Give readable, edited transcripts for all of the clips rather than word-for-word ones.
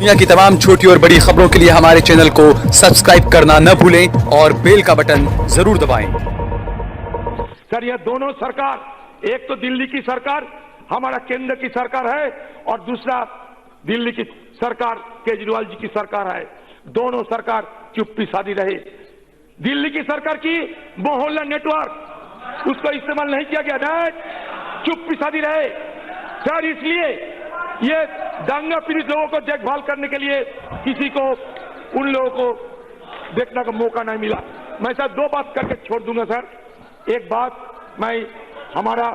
दुनिया की तमाम छोटी और बड़ी खबरों के लिए हमारे चैनल को सब्सक्राइब करना न भूलें और बेल का बटन जरूर दबाएं। सर, यह दोनों सरकार, एक तो दिल्ली की सरकार हमारा केंद्र की सरकार है और दूसरा दिल्ली की सरकार केजरीवाल जी की सरकार है। दोनों सरकार चुप्पी साधी रहे। दिल्ली की सरकार की मोहल्ला नेटवर्क उसको इस्तेमाल नहीं किया गया, नहीं, चुप्पी साधी रहे। सर, इसलिए ये दंगा पीड़ित लोगों को देखभाल करने के लिए किसी को, उन लोगों को देखने का मौका नहीं मिला। मैं सर दो बात करके छोड़ दूंगा। सर, एक बात मैं हमारा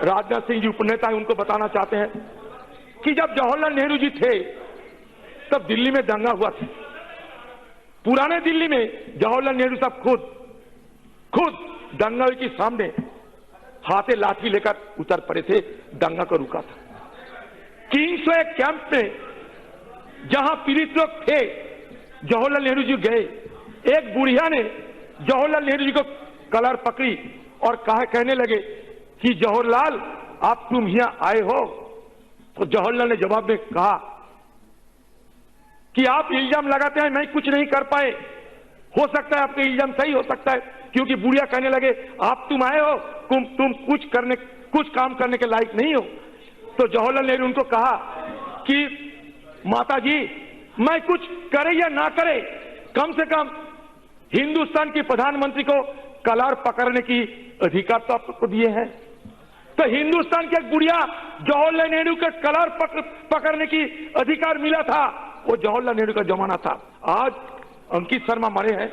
राजनाथ सिंह जी उपनेता है उनको बताना चाहते हैं कि जब जवाहरलाल नेहरू जी थे तब दिल्ली में दंगा हुआ था। पुराने दिल्ली में जवाहरलाल नेहरू साहब खुद दंगा के सामने हाथे लाठी लेकर उतर पड़े थे, दंगा को रुका था। किंग्सवे कैंप में जहां पीड़ित लोग थे, जवाहरलाल नेहरू जी गए। एक बुढ़िया ने जवाहरलाल नेहरू जी को कलर पकड़ी और कहने लगे कि जवाहरलाल, आप तुम यहां आए हो। तो जवाहरलाल ने जवाब में कहा कि आप इल्जाम लगाते हैं, मैं कुछ नहीं कर पाए। हो सकता है आपके इल्जाम सही हो सकता है, क्योंकि बुढ़िया कहने लगे आप तुम आए हो, तुम कुछ काम करने के लायक नहीं हो। तो जवाहरलाल नेहरू उनको कहा कि माता जी, मैं कुछ करे या ना करे, कम से कम हिंदुस्तान की प्रधानमंत्री को कलार पकड़ने की अधिकार तो आपको दिए हैं। तो हिंदुस्तान की एक बुढ़िया जवाहरलाल नेहरू के कलार पकड़ने की अधिकार मिला था, वो जवाहरलाल नेहरू का जमाना था। आज अंकित शर्मा मरे हैं,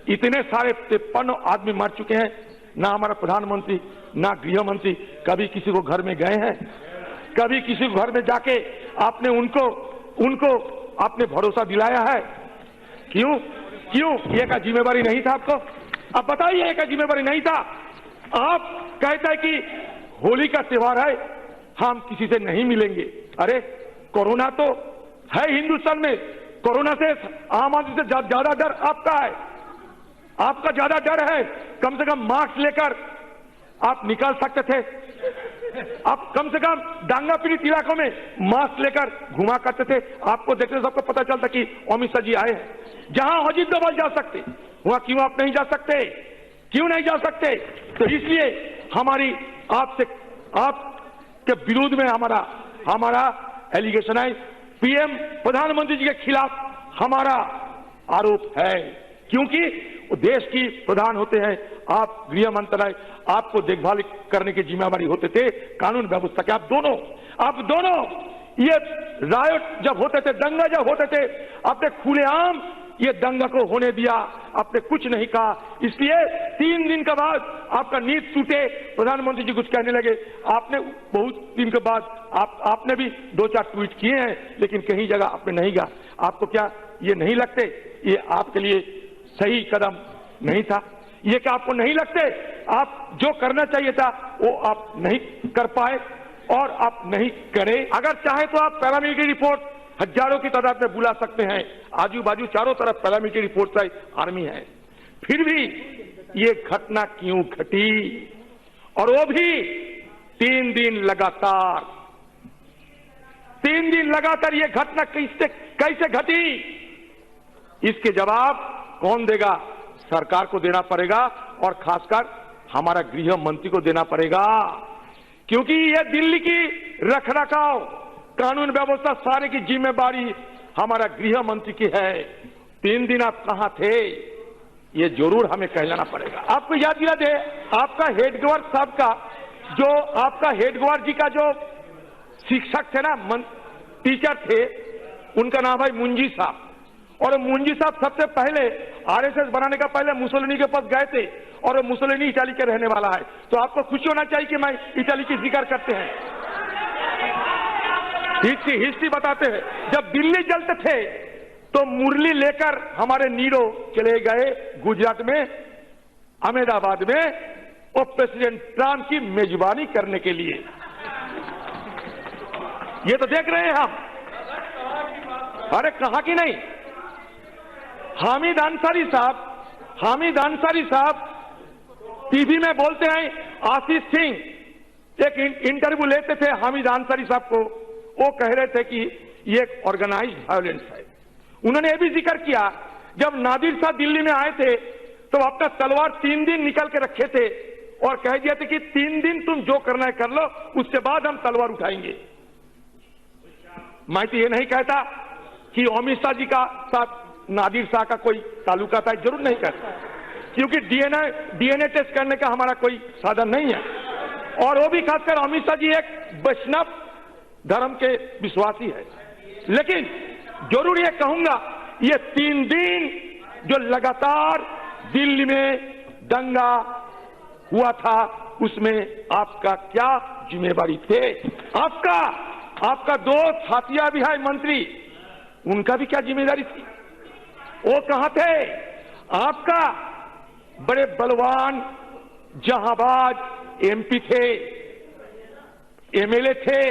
इतने सारे 53 आदमी मर चुके हैं। ना हमारा प्रधानमंत्री ना गृह मंत्री कभी किसी को घर में गए हैं, कभी किसी को घर में जाके आपने उनको आपने भरोसा दिलाया है? क्यों ये का जिम्मेवारी नहीं था आपको? आप बताइए, ये का जिम्मेवारी नहीं था? आप कहते हैं कि होली का त्योहार है, हम किसी से नहीं मिलेंगे। अरे कोरोना तो है हिंदुस्तान में, कोरोना से आम आदमी से ज्यादा डर आपका है, आपका ज्यादा डर है। कम से कम मास्क लेकर आप निकल सकते थे, आप कम से कम दंगा पीड़ित इलाकों में मास्क लेकर घुमा करते थे। आपको देखने से सबको पता चलता कि अमित शाह जी आए हैं। जहां अजीत डोभाल जा सकते वहां क्यों आप नहीं जा सकते? क्यों नहीं जा सकते? तो इसलिए हमारी आपके विरोध में हमारा एलिगेशन है। पीएम प्रधानमंत्री जी के खिलाफ हमारा आरोप है, क्योंकि वो देश की प्रधान होते हैं, आप गृह मंत्रालय, आपको देखभाल करने की जिम्मेवारी होते थे कानून व्यवस्था के। आप दोनों ये रायट जब होते थे, दंगा जब होते थे, आपने खुलेआम ये दंगा को होने दिया, आपने कुछ नहीं कहा। इसलिए 3 दिन के बाद आपका नींद टूटे, प्रधानमंत्री जी कुछ कहने लगे। आपने बहुत दिन के बाद आपने भी 2-4 ट्वीट किए हैं, लेकिन कहीं जगह आपने नहीं कहा। आपको क्या ये नहीं लगते ये आपके लिए सही कदम नहीं था? ये क्या आपको नहीं लगते आप जो करना चाहिए था वो आप नहीं कर पाए और आप नहीं करे? अगर चाहे तो आप पैरामिलिट्री रिपोर्ट हजारों की तादाद में बुला सकते हैं, आजू बाजू चारों तरफ पैरामिलिट्री रिपोर्ट से आर्मी है। फिर भी ये घटना क्यों घटी? और वो भी 3 दिन लगातार। 3 दिन लगातार ये घटना कैसे घटी? इसके जवाब कौन देगा? सरकार को देना पड़ेगा और खासकर हमारा गृह मंत्री को देना पड़ेगा, क्योंकि ये दिल्ली की रखरखाव, कानून व्यवस्था सारे की जिम्मेदारी हमारा गृह मंत्री की है। 3 दिन आप कहां थे? ये जरूर हमें कहलाना पड़ेगा। आपको याद दिला दे, आपका हेडगेवार साहब का जो आपका हेडगेवार जी का जो शिक्षक थे ना, टीचर थे, उनका नाम है मुंजी साहब। और मुंजी साहब सबसे पहले आरएसएस बनाने का पहले मुसोलिनी के पास गए थे, और वो मुसोलिनी इटाली के रहने वाला है। तो आपको खुशी होना चाहिए कि मैं इटाली की जिक्र करते हैं, हिस्ट्री बताते हैं। जब दिल्ली जलते थे तो मुरली लेकर हमारे नीरो चले गए गुजरात में, अहमदाबाद में, और प्रेसिडेंट ट्रंप की मेजबानी करने के लिए। ये तो देख रहे हैं हम। अरे कहा कि नहीं? हामिद अंसारी साहब टीवी में बोलते हैं, आशीष सिंह एक इंटरव्यू लेते थे हामिद अंसारी साहब को, वो कह रहे थे कि ये एक ऑर्गेनाइज्ड वायलेंस है। उन्होंने यह भी जिक्र किया, जब नादिर शाह दिल्ली में आए थे तो अपना तलवार 3 दिन निकल के रखे थे और कह दिए थे कि 3 दिन तुम जो करना है कर लो, उसके बाद हम तलवार उठाएंगे। मैं तो ये नहीं कहता कि अमित शाह जी का साथ नादिर शाह का कोई ताल्लुका था, जरूर नहीं कहता, क्योंकि डीएनए टेस्ट करने का हमारा कोई साधन नहीं है। और वो भी खासकर अमित शाह जी एक वैष्णव धर्म के विश्वासी है। लेकिन जरूर ये कहूंगा, ये 3 दिन जो लगातार दिल्ली में दंगा हुआ था, उसमें आपका क्या जिम्मेवारी थे? आपका दोस्त हाथिया विहार मंत्री, उनका भी क्या जिम्मेदारी थी? वो कहां थे? आपका बड़े बलवान जहांबाज एमपी थे, एमएलए थे,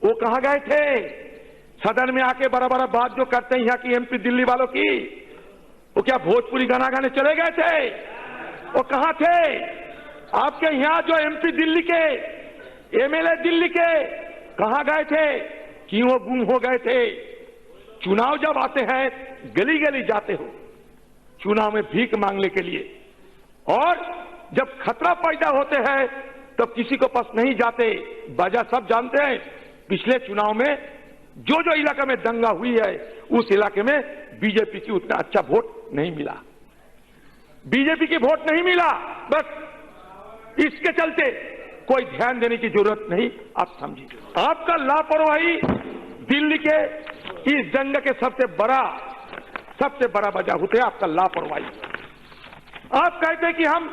वो कहां गए थे? सदन में आके बड़ा बड़ा बात जो करते हैं यहाँ की एमपी दिल्ली वालों की, वो क्या भोजपुरी गाना गाने चले गए थे? वो कहां थे? आपके यहाँ जो एमपी दिल्ली के, एमएलए दिल्ली के कहां गए थे? क्यों गुम हो गए थे? चुनाव जब आते हैं गली गली जाते हो चुनाव में भीख मांगने के लिए, और जब खतरा पैदा होते हैं तब किसी को पास नहीं जाते। वजह सब जानते हैं, पिछले चुनाव में जो इलाका में दंगा हुई है उस इलाके में बीजेपी की उतना अच्छा वोट नहीं मिला, बीजेपी की वोट नहीं मिला। बस इसके चलते कोई ध्यान देने की जरूरत नहीं, आप समझिए। आपका लापरवाही दिल्ली के इस दंगे के सबसे बड़ा वजह होते है आपका लापरवाही। आप कहते हैं कि हम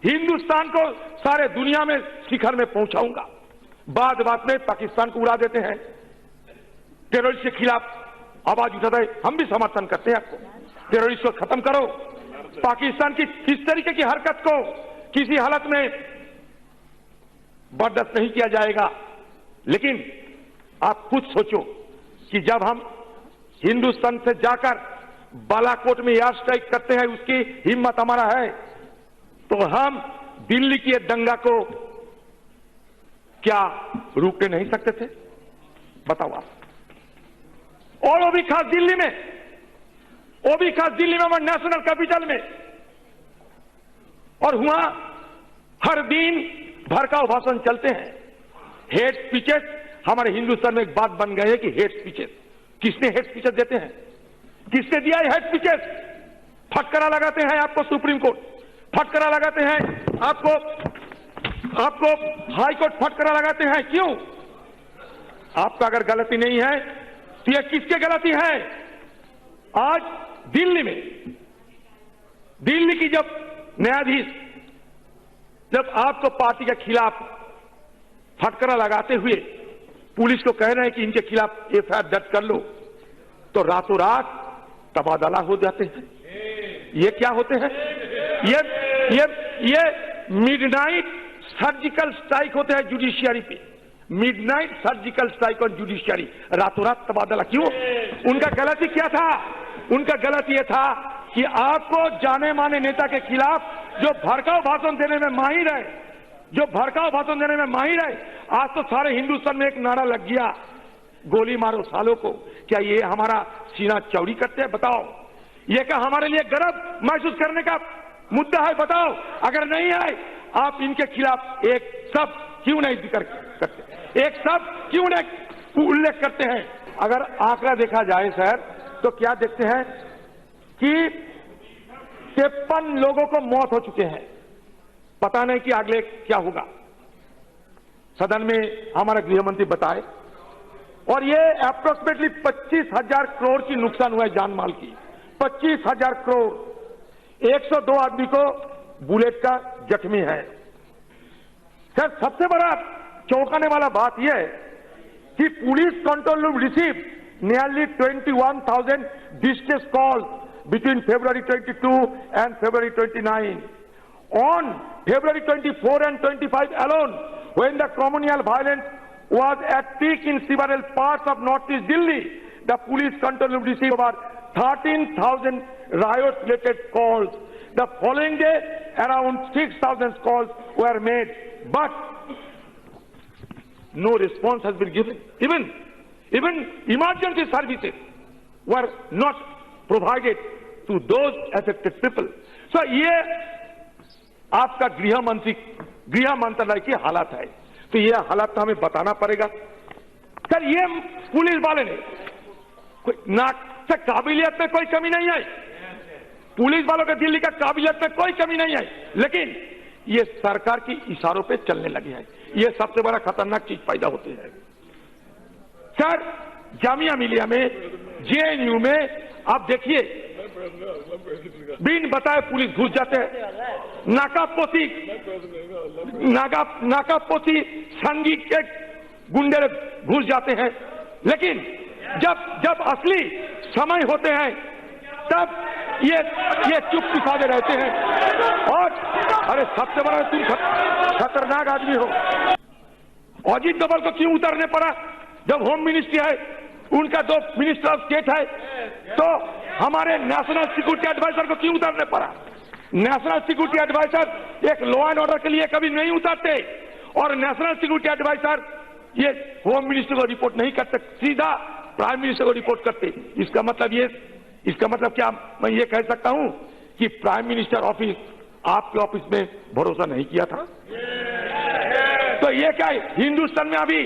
हिंदुस्तान को सारे दुनिया में शिखर में पहुंचाऊंगा, बाद में पाकिस्तान को उड़ा देते हैं, टेररिस्ट के खिलाफ आवाज उठाते हैं। हम भी समर्थन करते हैं आपको, टेररिस्ट को खत्म करो। पाकिस्तान की इस तरीके की हरकत को किसी हालत में बर्दाश्त नहीं किया जाएगा। लेकिन आप खुद सोचो कि जब हम हिंदुस्तान से जाकर बालाकोट में एयर स्ट्राइक करते हैं, उसकी हिम्मत हमारा है, तो हम दिल्ली की दंगा को क्या रोकने नहीं सकते थे? बताओ आप। और वो भी खास दिल्ली में, हमारे नेशनल कैपिटल में। और वहां हर दिन भड़काऊ भाषण चलते हैं, हेट स्पीचेस। हमारे हिंदुस्तान में एक बात बन गई है कि हेट स्पीचेस, किसने हेट स्पीचेस देते हैं? किसने दिया है हेट स्पीचेस? फटकरा लगाते हैं आपको सुप्रीम कोर्ट, फटकरा लगाते हैं आपको हाई कोर्ट, फटकरा लगाते हैं। क्यों? आपका अगर गलती नहीं है तो यह किसकी गलती है? आज दिल्ली की जब न्यायाधीश जब आपको पार्टी के खिलाफ फटकरा लगाते हुए पुलिस को कह रहे हैं कि इनके खिलाफ एफआईआर दर्ज कर लो, तो रातों रात तबादला हो जाते हैं। ये क्या होते हैं? ये मिडनाइट सर्जिकल स्ट्राइक होते हैं जुडिशियरी पे, midnight surgical strike on judiciary, रातों रात तबादला। क्यों? उनका गलती क्या था? उनका गलती यह था कि आपको जाने माने नेता के खिलाफ जो भड़काऊ भाषण देने में माहिर है, आज तो सारे हिंदुस्तान में एक नारा लग गया, गोली मारो सालों को। क्या ये हमारा सीना चौड़ी करते हैं? बताओ, ये क्या हमारे लिए गर्व महसूस करने का मुद्दा है? बताओ। अगर नहीं है, आप इनके खिलाफ एक शब्द क्यों नहीं जिक्र करते, एक शब्द क्यों नहीं उल्लेख करते हैं? अगर आंकड़ा देखा जाए सर, तो क्या देखते हैं कि 53 लोगों को मौत हो चुके हैं। पता नहीं कि अगले क्या होगा। सदन में हमारे गृह मंत्री बताए, और ये अप्रोक्सीमेटली 25,000 करोड़ की नुकसान हुआ है जान माल की, 25,000 करोड़। 102 आदमी को बुलेट का जख्मी है। सर, सबसे बड़ा चौंकाने वाला बात यह है कि police control room receive nearly 21,000 distress calls between February 22 and February 29. On February 24 and 25 alone, when the communal violence was at peak in several parts of northeast Delhi, the police control room received about 13,000 riot-related calls. The following day, around 6,000 calls were made, but no response has been given. Even Even emergency services were not provided to those affected people. So ये आपका गृह मंत्रालय की हालत है, तो ये हालत हमें बताना पड़ेगा। सर ये पुलिस वाले ने से काबिलियत में कोई कमी नहीं आई, पुलिस वालों के दिल्ली का काबिलियत में कोई कमी नहीं आई, लेकिन ये सरकार की इशारों पे चलने लगे हैं। ये सबसे बड़ा खतरनाक चीज पैदा होती है। सर जामिया मिलिया में, जेएनयू में आप देखिए बिन बताए पुलिस घुस जाते हैं, नाकापोती संगी के गुंडे घुस जाते हैं, लेकिन जब असली समय होते हैं तब ये चुप सिखाते रहते हैं। और अरे सबसे बड़ा तुम खतरनाक आदमी हो। अजीत डोभाल को क्यों उतारने पड़ा? जब होम मिनिस्ट्री है, उनका जो मिनिस्टर ऑफ स्टेट है, तो हमारे नेशनल सिक्योरिटी एडवाइजर को क्यों उतारने पड़ा? नेशनल सिक्योरिटी एडवाइजर एक लॉ एंड ऑर्डर के लिए कभी नहीं उतारते, और नेशनल सिक्योरिटी एडवाइजर ये होम मिनिस्टर को रिपोर्ट नहीं करते, सीधा प्राइम मिनिस्टर को रिपोर्ट करते। इसका मतलब क्या मैं ये कह सकता हूं कि प्राइम मिनिस्टर ऑफिस आपके ऑफिस में भरोसा नहीं किया था? तो ये क्या है, हिंदुस्तान में अभी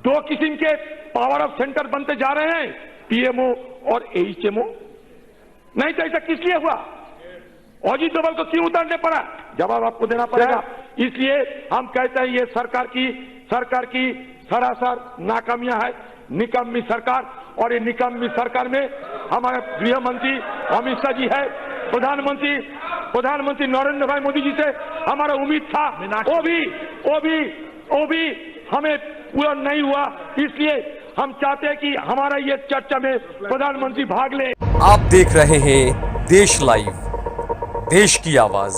दो किस्म के पावर ऑफ सेंटर बनते जा रहे हैं, पीएमओ और एचएमओ। नहीं तो ऐसा किस लिए हुआ? अजीत डोभाल को क्यों उतारने पड़ा? जवाब आपको देना पड़ेगा। इसलिए हम कहते हैं ये सरकार की सरासर नाकामियां है, निकम्मी सरकार। और ये निकम्मी सरकार में हमारे गृह मंत्री अमित शाह जी है, प्रधानमंत्री नरेंद्र भाई मोदी जी से हमारा उम्मीद था, वो भी हमें पूरा नहीं हुआ। इसलिए हम चाहते हैं कि हमारा ये चर्चा में प्रधानमंत्री भाग ले। आप देख रहे हैं देश लाइव, देश की आवाज।